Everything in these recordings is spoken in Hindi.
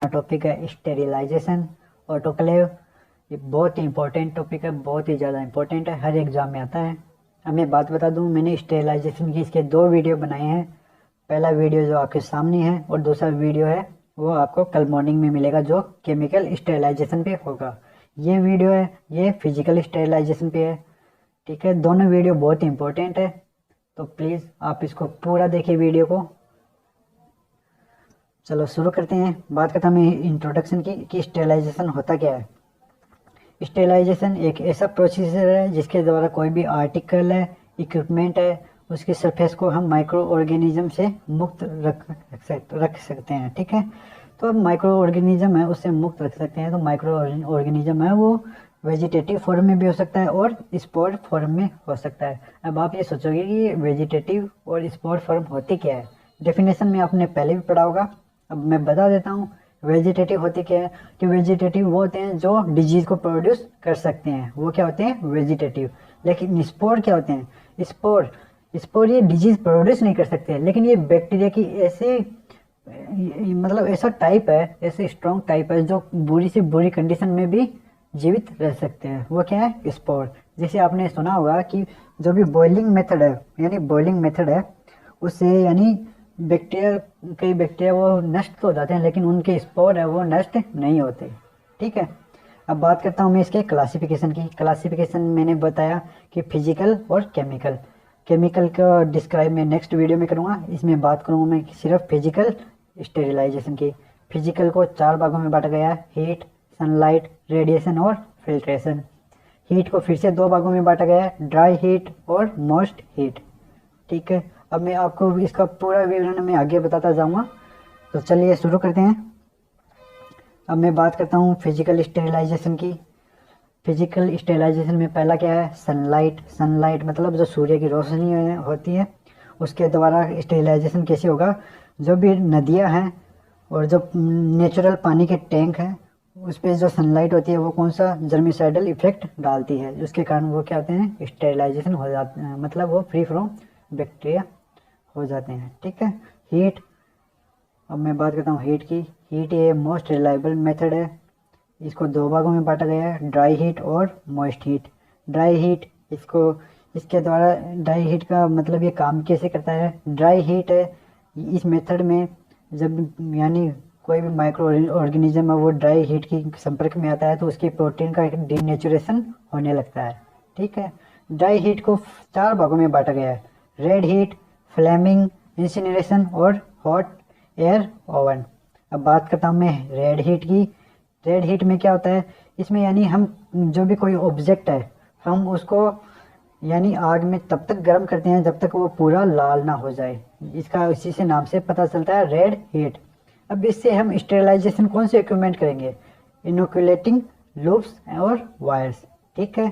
टॉपिक है स्टेरिलाइजेशन, ऑटोक्लेव। ये बहुत ही इंपॉर्टेंट टॉपिक है, बहुत ही ज़्यादा इंपॉर्टेंट है, हर एग्जाम में आता है। अब मैं बात बता दूं, मैंने स्टेरिलाइजेशन की इसके 2 वीडियो बनाए हैं। पहला वीडियो जो आपके सामने है और दूसरा वीडियो है वो आपको कल मॉर्निंग में मिलेगा, जो केमिकल स्टेरिलाइजेशन पे होगा। ये वीडियो है, ये फिजिकल स्टेरिलाइजेशन पे है। ठीक है, दोनों वीडियो बहुत इंपॉर्टेंट है, तो प्लीज़ आप इसको पूरा देखिए वीडियो को। चलो शुरू करते हैं। बात करता हूँ इंट्रोडक्शन की कि स्टेरिलाइजेशन होता क्या है। स्टेरिलाइजेशन एक ऐसा प्रोसीजर है जिसके द्वारा कोई भी आर्टिकल है, इक्विपमेंट है, उसकी सरफेस को हम माइक्रो ऑर्गेनिज्म से मुक्त रख सकते हैं। ठीक है, तो माइक्रो ऑर्गेनिज्म है उससे मुक्त रख सकते हैं। तो माइक्रो ऑर्गेनिज्म है वो वेजिटेटिव फॉर्म में भी हो सकता है और स्पोर फॉर्म में हो सकता है। अब आप ये सोचोगे कि वेजिटेटिव और स्पोर फॉर्म होती क्या है। डेफिनेशन में आपने पहले भी पढ़ा होगा, अब मैं बता देता हूँ। वेजिटेटिव होती क्या है कि वेजिटेटिव वो होते हैं जो डिजीज को प्रोड्यूस कर सकते हैं, वो क्या होते हैं वेजिटेटिव। लेकिन स्पोर क्या होते हैं, स्पोर ये डिजीज प्रोड्यूस नहीं कर सकते, लेकिन ये बैक्टीरिया की ऐसे मतलब ऐसा टाइप है, ऐसे स्ट्रॉन्ग टाइप है जो बुरी से बुरी कंडीशन में भी जीवित रह सकते हैं। वो क्या है स्पोर। जैसे आपने सुना होगा कि जो भी बॉइलिंग मेथड है, यानी बॉइलिंग मेथड है, उससे यानी बैक्टीरिया, कई बैक्टीरिया वो नष्ट तो हो जाते हैं, लेकिन उनके स्पोर है वो नष्ट नहीं होते। ठीक है, अब बात करता हूँ मैं इसके क्लासिफिकेशन की। क्लासिफिकेशन मैंने बताया कि फिजिकल और केमिकल। केमिकल का डिस्क्राइब मैं नेक्स्ट वीडियो में करूँगा, इसमें बात करूँगा मैं सिर्फ फिजिकल स्टेरिलाइजेशन की। फिजिकल को 4 भागों में बांटा गया है, हीट, सनलाइट, रेडिएशन और फिल्ट्रेशन। हीट को फिर से 2 भागों में बांटा गया है, ड्राई हीट और मॉइस्ट हीट। ठीक है, अब मैं आपको इसका पूरा विवरण में आगे बताता जाऊंगा, तो चलिए शुरू करते हैं। अब मैं बात करता हूँ फिजिकल स्टेरिलाइजेशन की। फिजिकल स्टेरिलाइजेशन में पहला क्या है, सनलाइट। सनलाइट मतलब जो सूर्य की रोशनी होती है उसके द्वारा स्टेरिलाइजेशन कैसे होगा। जो भी नदियाँ हैं और जो नेचुरल पानी के टैंक हैं उस पर जो सनलाइट होती है वो कौन सा जर्मिसाइडल इफेक्ट डालती है, जिसके कारण वो क्या होते हैं स्टेरिलाइजेशन हो जाते हैं, मतलब वो फ्री फ्रॉम बैक्टीरिया हो जाते हैं। ठीक है, हीट। अब मैं बात करता हूँ हीट की। हीट ये मोस्ट रिलायबल मेथड है। इसको 2 भागों में बांटा गया है, ड्राई हीट और मॉइस्ट हीट। ड्राई हीट इसके द्वारा ड्राई हीट का मतलब ये काम कैसे करता है। ड्राई हीट है इस मेथड में जब यानी कोई भी माइक्रो ऑर्गेनिज्म है वो ड्राई हीट की संपर्क में आता है तो उसकी प्रोटीन का डीनेचुरेशन होने लगता है। ठीक है, ड्राई हीट को 4 भागों में बांटा गया है, रेड हीट, फ्लेमिंग, इंसिनरेशन और हॉट एयर ओवन। अब बात करता हूँ मैं रेड हीट की। रेड हीट में क्या होता है, इसमें यानी हम जो भी कोई ऑब्जेक्ट है हम उसको यानी आग में तब तक गर्म करते हैं जब तक वो पूरा लाल ना हो जाए। इसका इसी से नाम से पता चलता है रेड हीट। अब इससे हम स्टेरिलाइजेशन कौन से इक्विपमेंट करेंगे, इनोकुलेटिंग लूप्स और वायर्स। ठीक है,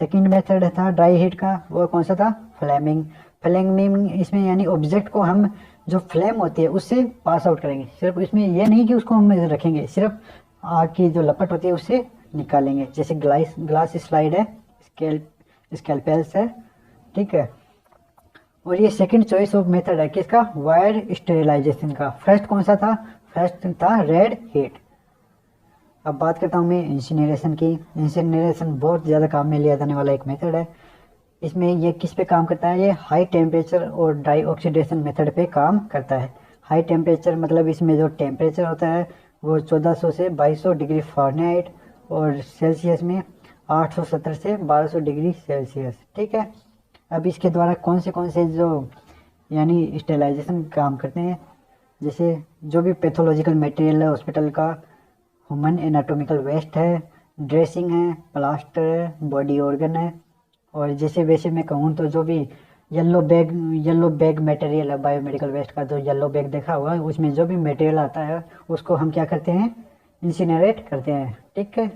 सेकंड मेथड था ड्राई हीट का, वो कौन सा था, फ्लेमिंग। फ्लेमिंग इसमें यानी ऑब्जेक्ट को हम जो फ्लेम होती है उससे पास आउट करेंगे। सिर्फ इसमें यह नहीं कि उसको हम रखेंगे, सिर्फ आग की जो लपट होती है उससे निकालेंगे। जैसे ग्लास स्लाइड है, स्कैल्पेल्स है। ठीक है, और ये सेकंड चॉइस ऑफ मेथड है किसका, वायर स्टेरिलाइजेशन का। फर्स्ट कौन सा था, फर्स्ट था रेड हीट। अब बात करता हूँ मैं इंसिनरेशन की। इंसिनरेशन बहुत ज़्यादा काम में लिया जाने वाला एक मेथड है। इसमें ये किस पे काम करता है, ये हाई टेम्परेचर और ड्राई ऑक्सीडेशन मेथड पे काम करता है। हाई टेम्परेचर मतलब इसमें जो टेम्परेचर होता है वो 1400 से 2200 डिग्री फ़ारेनहाइट और सेल्सियस में 870 से 1200 डिग्री सेल्सियस। ठीक है, अब इसके द्वारा कौन से जो यानी स्टेरिलाइजेशन काम करते हैं, जैसे जो भी पैथोलॉजिकल मटेरियल है हॉस्पिटल का, ह्यूमन एनाटॉमिकल वेस्ट है, ड्रेसिंग है, प्लास्टर है, बॉडी ऑर्गन है, और जैसे वैसे मैं कहूँ तो जो भी येलो बैग मटेरियल है बायोमेडिकल वेस्ट का, जो येलो बैग देखा हुआ है उसमें जो भी मटेरियल आता है उसको हम क्या करते हैं, इंसिनरेट करते हैं। ठीक है,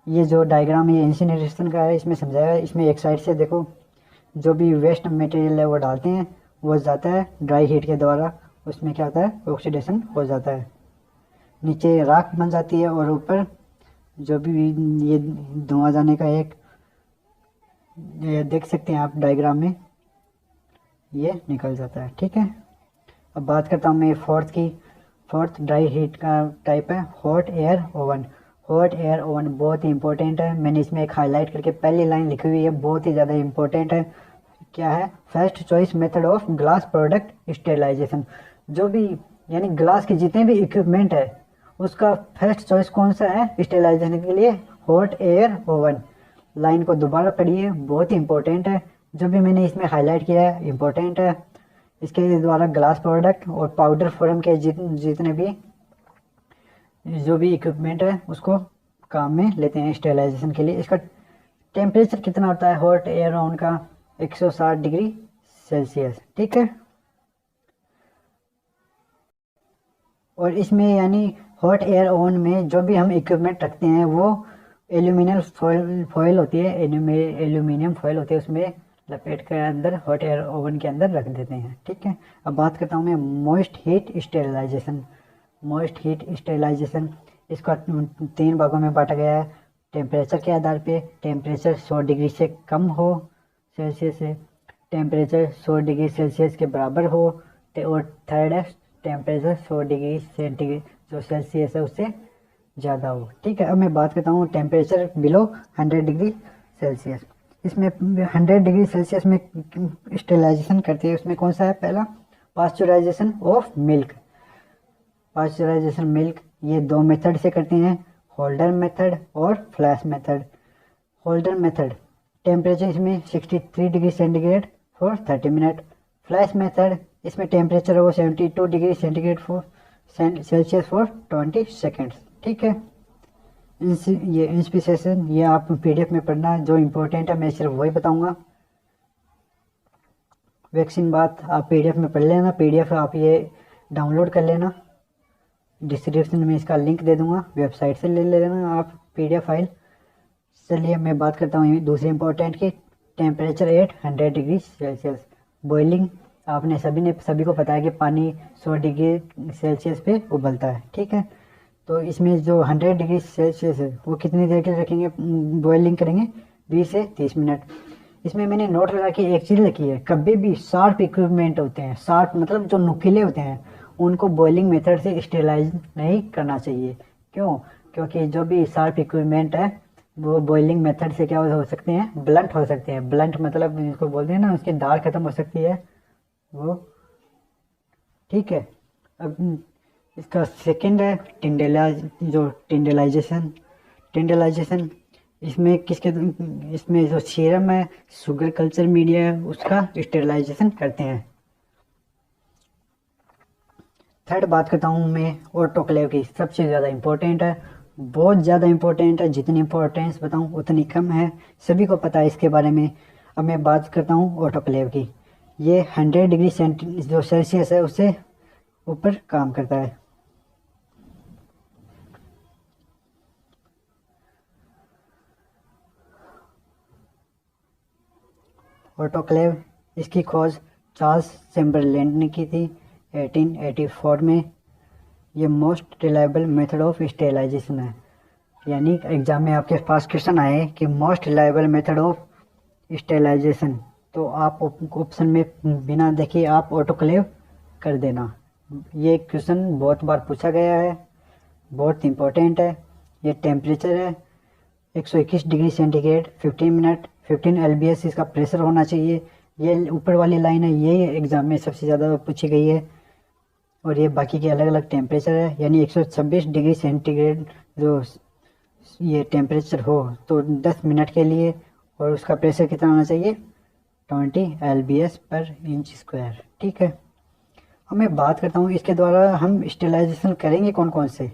ये जो डायग्राम ये इंसिनरेशन का है इसमें समझाया है। इसमें एक साइड से देखो जो भी वेस्ट मटेरियल है वो डालते हैं, वो जाता है ड्राई हीट के द्वारा, उसमें क्या होता है ऑक्सीडेशन हो जाता है, नीचे राख बन जाती है और ऊपर जो भी ये धुआं जाने का एक ये देख सकते हैं आप डायग्राम में, ये निकल जाता है। ठीक है, अब बात करता हूँ मैं फोर्थ की। फोर्थ ड्राई हीट का टाइप है hot air oven. Hot air oven बहुत ही इंपॉर्टेंट है, मैंने इसमें एक हाईलाइट करके पहली लाइन लिखी हुई है, बहुत ही ज़्यादा इंपॉर्टेंट है। क्या है? First choice method of glass product sterilization. जो भी यानी ग्लास के जितने भी इक्विपमेंट है उसका फर्स्ट चॉइस कौन सा है स्टेरिलाइजेशन के लिए? Hot air oven. लाइन को दोबारा पढ़िए, बहुत ही इंपॉर्टेंट है, जो भी मैंने इसमें हाईलाइट किया है इंपॉर्टेंट है। इसके द्वारा ग्लास प्रोडक्ट और पाउडर फॉर्म के जितने भी जो भी इक्विपमेंट है उसको काम में लेते हैं स्टेरिलाइजेशन के लिए। इसका टेम्परेचर कितना होता है हॉट एयर ओवन का? 160 डिग्री सेल्सियस, ठीक है। और इसमें यानी हॉट एयर ओवन में जो भी हम इक्विपमेंट रखते हैं वो एल्यूमिनियम फॉयल होती है, एल्यूमिनियम फॉयल होती है, उसमें लपेट कर अंदर हॉट एयर ओवन के अंदर रख देते हैं, ठीक है। अब बात करता हूँ मैं moist heat sterilization. Moist heat sterilization इसका 3 भागों में बांटा गया है। टेम्परेचर के आधार पे, टेम्परेचर 100 डिग्री से कम हो सेल्सियस से, टेम्परेचर 100 डिग्री सेल्सियस के बराबर हो, और थर्ड है टेम्परेचर 100 डिग्री सेंटीग्रेड जो सेल्सियस है उससे ज़्यादा हो, ठीक है। अब मैं बात करता हूँ टेम्परेचर बिलो 100 डिग्री सेल्सियस। इसमें 100 डिग्री सेल्सियस में स्टेरिलाइजेशन करते हैं, उसमें कौन सा है? पहला pasteurization of milk. Pasteurization milk ये 2 मेथड से करते हैं, होल्डर मेथड और flash method. Holder method temperature इसमें 63 degree centigrade for 30 minute. Flash method इसमें टेम्परेचर हो 72 degree centigrade for celsius for 20 seconds, ठीक है। ये इंस्पिरेशन ये आप PDF में पढ़ना, जो इम्पोर्टेंट है मैं सिर्फ वही बताऊंगा। वैक्सीन बात आप PDF में पढ़ लेना, PDF आप ये डाउनलोड कर लेना, डिस्क्रिप्शन में इसका लिंक दे दूंगा, वेबसाइट से ले लेना आप PDF फाइल। चलिए मैं बात करता हूँ दूसरी इंपॉर्टेंट की, temperature at 100 degree Celsius. Boiling आपने सभी को पता है कि पानी 100 डिग्री सेल्सियस पे उबलता है, ठीक है। तो इसमें जो 100 डिग्री सेल्सियस है वो कितनी देर के लिए रखेंगे, बॉइलिंग करेंगे? 20 से 30 मिनट। इसमें मैंने नोट लगा कि एक चीज़ लिखी है, कभी भी शार्प इक्विपमेंट होते हैं, शार्प मतलब जो नुकीले होते हैं, उनको बॉइलिंग मेथड से स्टेरिलाइज नहीं करना चाहिए। क्यों? क्योंकि जो भी शार्प इक्विपमेंट है वो बॉइलिंग मेथड से क्या हो सकते हैं? ब्लंट हो सकते हैं। ब्लंट मतलब जिसको बोलते हैं ना, उसकी धार खत्म हो सकती है वो, ठीक है। अब इसका सेकंड है टिंडलाइजेशन। इसमें जो सीरम है, शुगर कल्चर मीडिया है, उसका स्टेरिलाइजेशन करते हैं। थर्ड बात करता हूँ मैं ऑटोक्लेव की, सबसे ज़्यादा इम्पोर्टेंट है, बहुत ज़्यादा इम्पोर्टेंट है, जितनी इम्पोर्टेंस बताऊँ उतनी कम है, सभी को पता है इसके बारे में। अब मैं बात करता हूँ ऑटोक्लेव की। ये 100 डिग्री जो सेल्सियस है उससे ऊपर काम करता है। ऑटोक्लेव इसकी खोज चार्ल्स चैम्बरलेन ने की थी 1884 में। ये most reliable method of sterilization है। यानी एग्जाम में आपके पास क्वेश्चन आए कि most reliable method of sterilization, तो आप ऑप्शन में बिना देखे आप ऑटोक्लेव कर देना। ये क्वेश्चन बहुत बार पूछा गया है, बहुत इंपॉर्टेंट है। ये टेम्परेचर है 121 डिग्री सेंटीग्रेड, 15 मिनट, 15 LBS इसका प्रेशर होना चाहिए। ये ऊपर वाली लाइन है, ये एग्ज़ाम में सबसे ज़्यादा पूछी गई है। और ये बाकी के अलग अलग टेम्परेचर है, यानी 126 डिग्री सेंटीग्रेड जो ये टेम्परेचर हो तो 10 मिनट के लिए, और उसका प्रेशर कितना होना चाहिए? 20 LBS पर इंच स्क्वायर, ठीक है। अब मैं बात करता हूँ इसके द्वारा हम स्टेरिलाइजेशन करेंगे कौन कौन से।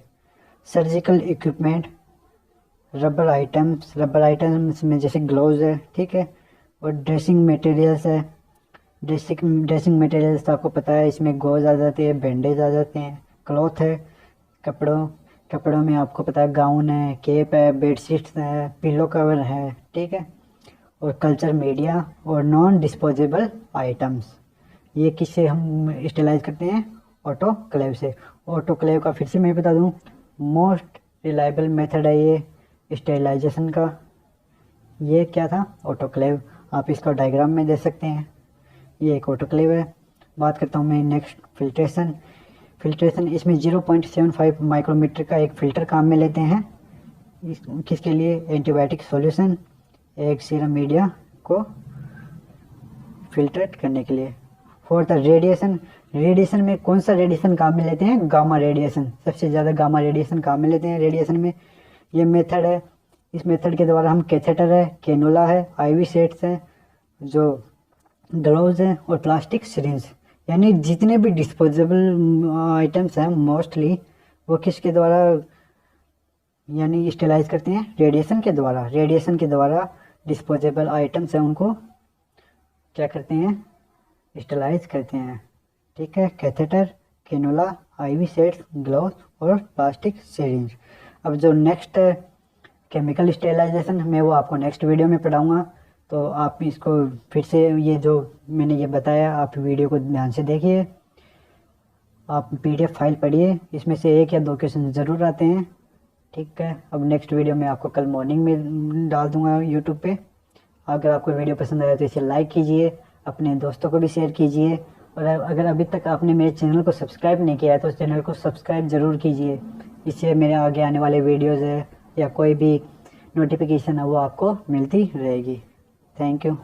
सर्जिकल इक्विपमेंट, रबर आइटम्स में जैसे ग्लोव्स है, ठीक है, और ड्रेसिंग मटेरियल्स है। ड्रेसिंग मटेरियल्स तो आपको पता है, इसमें गॉज आ जाते हैं, बैंडेज आ जाते हैं। क्लॉथ है, कपड़ों में आपको पता है गाउन है, केप है, बेडशीट्स है, पिलो कवर है, ठीक है। और कल्चर मीडिया और नॉन डिस्पोजेबल आइटम्स, ये किससे हम स्टेरिलाइज करते हैं? ऑटोक्लेव से। ऑटोक्लेव का फिर से मैं बता दूं, मोस्ट रिलायबल मेथड है ये स्टेरिलाइजेशन का। ये क्या था? ऑटोक्लेव। आप इसका डायग्राम में दे सकते हैं, ये एक ऑटोक्लेव है। बात करता हूँ मैं नेक्स्ट फिल्ट्रेशन फिल्ट्रेशन, इसमें 0.75 माइक्रोमीटर का एक फ़िल्टर काम में लेते हैं। किसके लिए? एंटीबायोटिक सॉल्यूशन, एक सीरम मीडिया को फिल्टर करने के लिए। फॉर द रेडिएशन, रेडिएशन में कौन सा रेडिएशन काम में लेते हैं? गामा रेडिएशन, सबसे ज़्यादा गामा रेडिएशन काम में लेते हैं रेडिएशन में। ये मेथड है, इस मेथड के द्वारा हम कैथेटर है, कैनुला है, आईवी सेट्स हैं, जो ग्लोव्स हैं और प्लास्टिक सिरिंज, यानी जितने भी डिस्पोजेबल आइटम्स हैं मोस्टली वो किसके द्वारा यानी स्टेलाइज करते हैं? रेडिएशन के द्वारा। रेडिएशन के द्वारा डिस्पोजेबल आइटम्स हैं उनको क्या करते हैं? स्टेलाइज करते हैं। ठीक है, catheter, cannula, IV sets, gloves और प्लास्टिक सिरिंज। अब जो नेक्स्ट केमिकल स्टेलाइजेशन मैं वो आपको नेक्स्ट वीडियो में पढ़ाऊँगा, तो आप इसको फिर से ये जो मैंने ये बताया आप वीडियो को ध्यान से देखिए, आप PDF फाइल पढ़िए, इसमें से 1 या 2 क्वेश्चन ज़रूर आते हैं। ठीक है, अब नेक्स्ट वीडियो में आपको कल मॉर्निंग में डाल दूँगा यूट्यूब पे। अगर आपको वीडियो पसंद आया तो इसे लाइक कीजिए, अपने दोस्तों को भी शेयर कीजिए, और अगर अभी तक आपने मेरे चैनल को सब्सक्राइब नहीं किया है तो चैनल को सब्सक्राइब ज़रूर कीजिए। इससे मेरे आगे आने वाले वीडियोज़ है या कोई भी नोटिफिकेशन है वो आपको मिलती रहेगी। Thank you.